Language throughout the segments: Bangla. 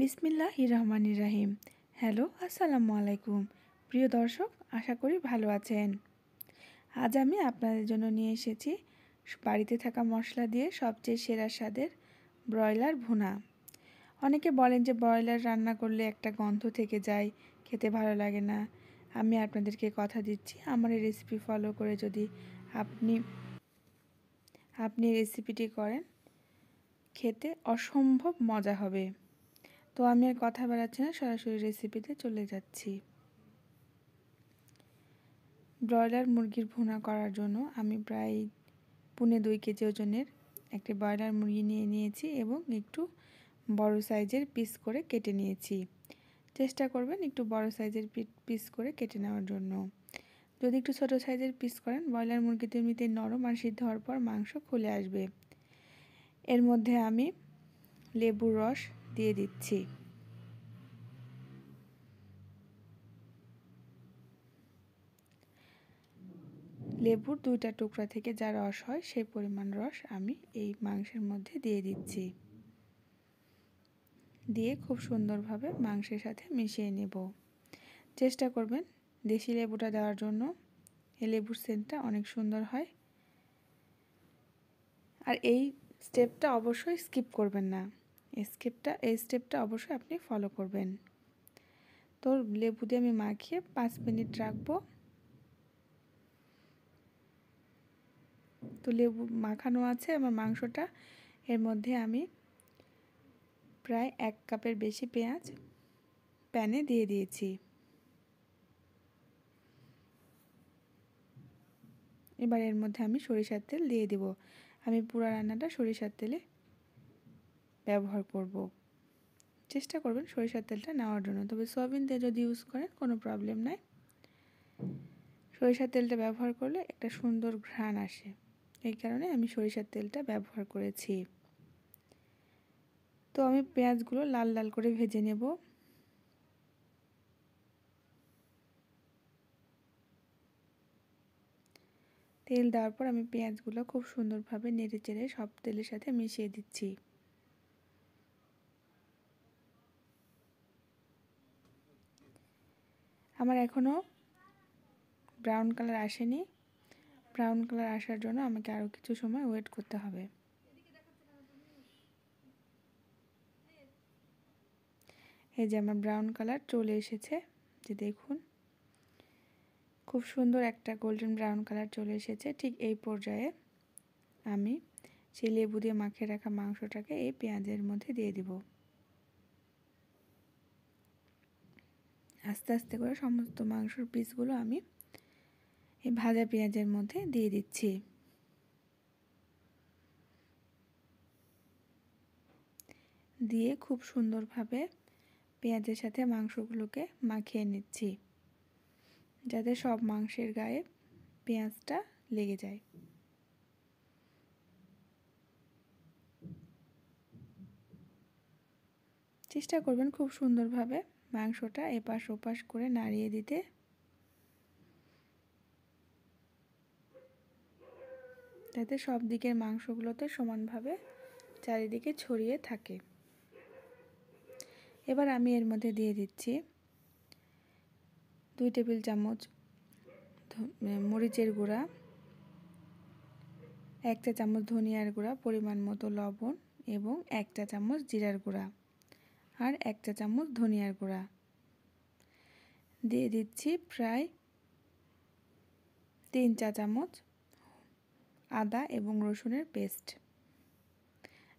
বিসমিল্লাহির রহমানির রহিম। হ্যালো, আসসালামু আলাইকুম। প্রিয় দর্শক, আশা করি ভালো আছেন। আজ আমি আপনাদের জন্য নিয়ে এসেছি বাড়িতে থাকা মশলা দিয়ে সবচেয়ে সেরা স্বাদের ব্রয়লার ভুনা। অনেকে বলেন যে ব্রয়লার রান্না করলে একটা গন্ধ থেকে যায়, খেতে ভালো লাগে না। আমি আপনাদেরকে কথা দিচ্ছি, আমার এই রেসিপি ফলো করে যদি আপনি রেসিপিটি করেন, খেতে অসম্ভব মজা হবে। তো আমি আর কথা বাড়াচ্ছি না, সরাসরি রেসিপিতে চলে যাচ্ছি। ব্রয়লার মুরগির ভুনা করার জন্য আমি প্রায় 1.5 কেজি ওজনের একটি ব্রয়লার মুরগি নিয়েছি এবং একটু বড় সাইজের পিস করে কেটে নিয়েছি। চেষ্টা করবেন একটু বড় সাইজের পিস করে কেটে নেওয়ার জন্য। যদি একটু ছোট সাইজের পিস করেন, ব্রয়লার মুরগি তো এমনিতেই নরম আর সিদ্ধ হওয়ার পর মাংস খুলে আসবে। এর মধ্যে আমি লেবুর রস দিয়ে দিচ্ছি। লেবুর 2টা টুকরা থেকে যা রস হয় সেই পরিমাণ রস আমি এই মাংসের মধ্যে দিয়ে দিচ্ছি। দিয়ে খুব সুন্দরভাবে মাংসের সাথে মিশিয়ে নেব। চেষ্টা করবেন দেশি লেবুটা দেওয়ার জন্য, এই লেবুর সেন্টটা অনেক সুন্দর হয়। আর এই স্টেপটা অবশ্যই স্কিপ করবেন না, এই স্টেপটা অবশ্যই আপনি ফলো করবেন। তো লেবু দিয়ে আমি মাখিয়ে 5 মিনিট রাখবো। তো লেবু মাখানো আছে আমার মাংসটা। এর মধ্যে আমি প্রায় 1 কাপের বেশি পেঁয়াজ প্যানে দিয়ে দিয়েছি। এবার এর মধ্যে আমি সরিষার তেল দিয়ে দেব। আমি পুরো রান্নাটা সরিষার তেলে ব্যবহার করব। চেষ্টা করবেন সরিষার তেলটা নেওয়ার জন্য, তবে সয়াবিন তেল যদি ইউজ করেন কোনো প্রবলেম নাই। সরিষার তেলটা ব্যবহার করলে একটা সুন্দর ঘ্রাণ আসে, এই কারণে আমি সরিষার তেলটা ব্যবহার করেছি। তো আমি পেঁয়াজগুলো লাল লাল করে ভেজে নেব। তেল দেওয়ার পর আমি পেঁয়াজগুলো খুব সুন্দরভাবে নেড়ে চেড়ে সব তেলের সাথে মিশিয়ে দিচ্ছি। আমার এখনও ব্রাউন কালার আসেনি। ব্রাউন কালার আসার জন্য আমাকে আরও কিছু সময় ওয়েট করতে হবে। এই যে আমার ব্রাউন কালার চলে এসেছে, যে দেখুন খুব সুন্দর একটা গোল্ডেন ব্রাউন কালার চলে এসেছে। ঠিক এই পর্যায়ে আমি সেই লেবু দিয়ে মাখিয়ে রাখা মাংসটাকে এই পেঁয়াজের মধ্যে দিয়ে দিব। আস্তে আস্তে করে সমস্ত মাংসর পিসগুলো আমি এই ভাজা পেঁয়াজের মধ্যে দিয়ে দিচ্ছি। দিয়ে খুব সুন্দরভাবে পেঁয়াজের সাথে মাংসগুলোকে মাখিয়ে নিচ্ছি, যাতে সব মাংসের গায়ে পেঁয়াজটা লেগে যায়। চেষ্টা করবেন খুব সুন্দরভাবে মাংসটা এপাশ ওপাশ করে নাড়িয়ে দিতে, যাতে সব দিকের মাংসগুলোতে সমানভাবে চারিদিকে ছড়িয়ে থাকে। এবার আমি এর মধ্যে দিয়ে দিচ্ছি 2 টেবিল চামচ মরিচের গুঁড়া, 1 চা চামচ ধনিয়ার গুঁড়া, পরিমাণ মতো লবণ এবং 1 চা চামচ জিরার গুঁড়া আর 1 চা চামচ ধনিয়ার গুঁড়া। দিয়ে দিচ্ছি প্রায় 3 চা চামচ আদা এবং রসুনের পেস্ট।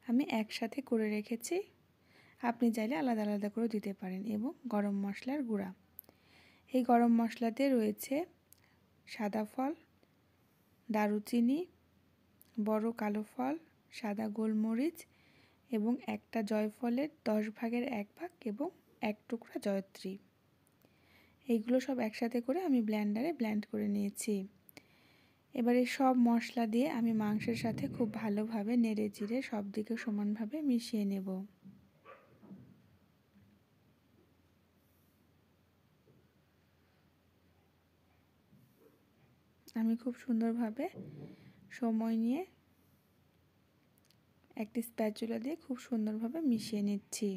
আমি একসাথে করে রেখেছি, আপনি চাইলে আলাদা আলাদা করে দিতে পারেন। এবং গরম মশলার গুঁড়া। এই গরম মশলাতে রয়েছে সাদা ফল, দারুচিনি, বড় কালো ফল, সাদা গোলমরিচ এবং একটা জয়ফলের 10 ভাগের 1 ভাগ এবং 1 টুকরা জয়ত্রী। এইগুলো সব একসাথে করে আমি ব্লেন্ডারে ব্লেন্ড করে নিয়েছি। এবারে সব মশলা দিয়ে আমি মাংসের সাথে খুব ভালোভাবে নেড়ে চেড়ে সব দিকে সমানভাবে মিশিয়ে নেব। আমি খুব সুন্দরভাবে সময় নিয়ে একটি স্প্যাচুলা দিয়ে খুব সুন্দরভাবে মিশিয়ে নিচ্ছি।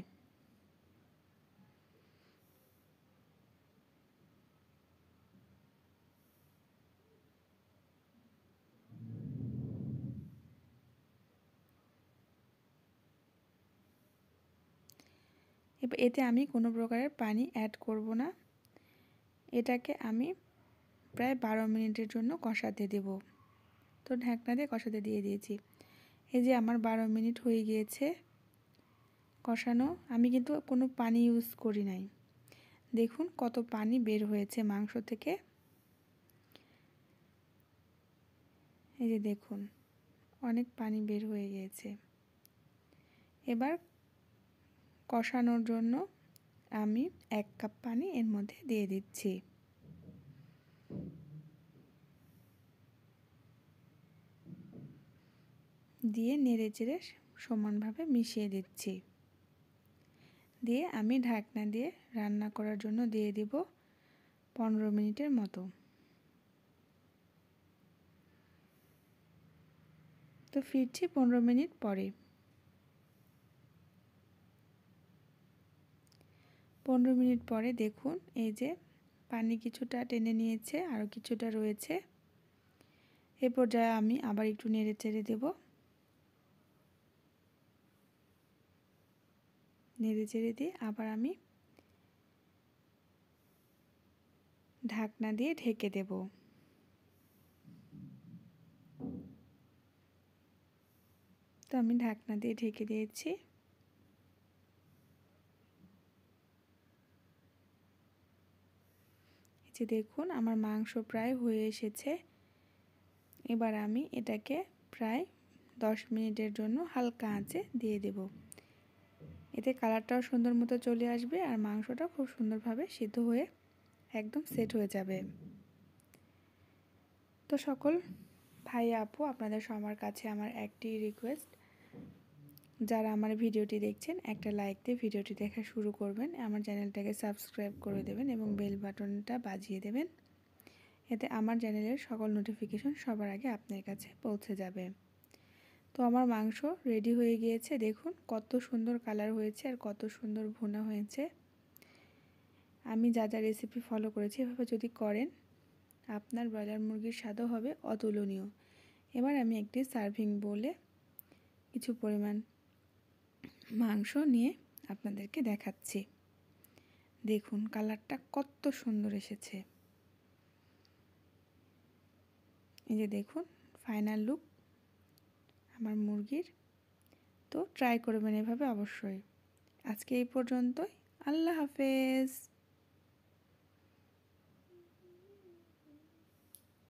এবার এতে আমি কোনো প্রকারের পানি অ্যাড করব না। এটাকে আমি প্রায় 12 মিনিটের জন্য কষাতে দেব। তো ঢাকনা দিয়ে কষাতে দিয়ে দিয়েছি। এই যে আমার 12 মিনিট হয়ে গিয়েছে কষানো। আমি কিন্তু কোনো পানি ইউজ করি নাই। দেখুন কত পানি বের হয়েছে মাংস থেকে। এই যে দেখুন অনেক পানি বের হয়ে গিয়েছে। এবার কষানোর জন্য আমি 1 কাপ পানি এর মধ্যে দিয়ে দিচ্ছি। দিয়ে নেড়েচেড়ে সমানভাবে মিশিয়ে দিচ্ছি। দিয়ে আমি ঢাকনা দিয়ে রান্না করার জন্য দিয়ে দিব 15 মিনিটের মতো। তো ফিরছি 15 মিনিট পরে। 15 মিনিট পরে দেখুন এই যে পানি কিছুটা টেনে নিয়েছে, আরও কিছুটা রয়েছে। এ পর্যায়ে আমি আবার একটু নেড়ে চেড়ে দেব। নেড়ে চেড়ে দিয়ে আবার আমি ঢাকনা দিয়ে ঢেকে দেব। তো আমি ঢাকনা দিয়ে ঢেকে দিয়েছি। এই যে দেখুন আমার মাংস প্রায় হয়ে এসেছে। এবার আমি এটাকে প্রায় 10 মিনিটের জন্য হালকা আঁচে দিয়ে দেব। এতে কালারটাও সুন্দর মতো চলে আসবে আর মাংসটাও খুব সুন্দরভাবে সিদ্ধ হয়ে একদম সেট হয়ে যাবে। তো সকল ভাই আপু আপনাদের সবার কাছে আমার একটি রিকোয়েস্ট, যারা আমার ভিডিওটি দেখছেন একটা লাইক দিয়ে ভিডিওটি দেখা শুরু করবেন, আমার চ্যানেলটাকে সাবস্ক্রাইব করে দেবেন এবং বেল বাটনটা বাজিয়ে দেবেন। এতে আমার চ্যানেলের সকল নোটিফিকেশন সবার আগে আপনার কাছে পৌঁছে যাবে। তো আমার মাংস রেডি হয়ে গিয়েছে। দেখুন কত সুন্দর কালার হয়েছে আর কত সুন্দর ভুনা হয়েছে। আমি যা যা রেসিপি ফলো করেছি এভাবে যদি করেন আপনার ব্রয়লার মুরগির স্বাদও হবে অতুলনীয়। এবার আমি একটি সার্ভিং বোলে কিছু পরিমাণ মাংস নিয়ে আপনাদেরকে দেখাচ্ছি। দেখুন কালারটা কত সুন্দর এসেছে। এই যে দেখুন ফাইনাল লুক আমার মুরগির। তো ট্রাই করবেন এভাবে অবশ্যই। আজকে এই পর্যন্তই। আল্লাহ হাফেজ।